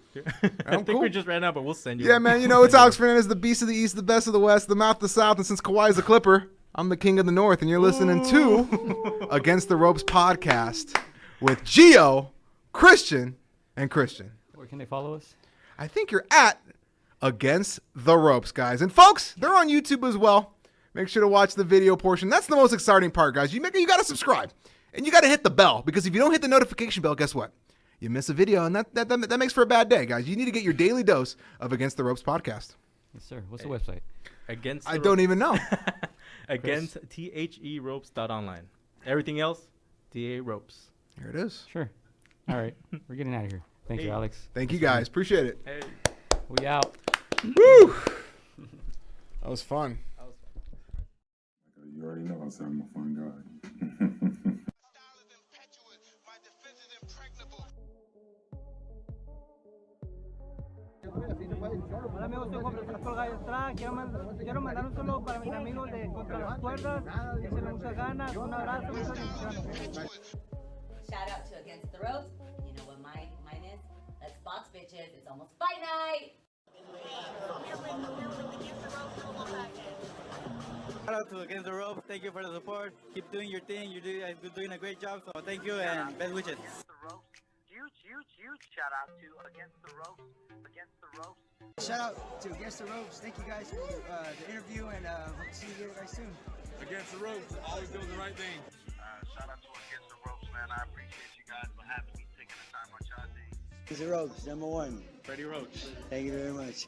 I think cool. we just ran out, but we'll send you. Yeah, one. man. It's Alex Fernandez, the beast of the East, the best of the West, the mouth of the South, and since Kawhi's a Clipper, I'm the king of the North, and you're listening to Against the Ropes podcast with Gio, Christian, and Christian. Where can they follow us? I think you're at Against the Ropes, guys. And folks, they're on YouTube as well. Make sure to watch the video portion. That's the most exciting part, guys. You got to subscribe, and you got to hit the bell, because if you don't hit the notification bell, guess what? You miss a video, and that makes for a bad day, guys. You need to get your daily dose of Against the Ropes podcast. Yes, sir. What's the website? Against. I don't even know. Against theropes.online. Everything else, DA ropes. Here it is. Sure. All right. We're getting out of here. Thank you, Hey. Alex. Thank you, guys. Appreciate it. Hey. We out. Woo! That was fun. You already know I said I'm a fun guy. Hola amigos, soy Juan Francisco Gadashev. Quiero mandar un saludo para mis amigos de Contra las Cuerdas. Échenle muchas ganas. Un abrazo, muchas bendiciones. Shout out to Against the Ropes. You know what mine is? Let's box, bitches. It's almost fight night. Shout out to Against the Ropes. Thank you for the support. Keep doing your thing. You're doing a great job. So thank you and best wishes. Against the Ropes. Huge shout out to Against the Ropes. Against the Ropes. Shout out to Against the Ropes. Thank you guys for the interview, and hope to see you guys soon. Against the Ropes, always doing the right thing. Shout out to Against the Ropes, man. I appreciate you guys for having me Against the ropes, #1. Freddie Roach. Thank you very much.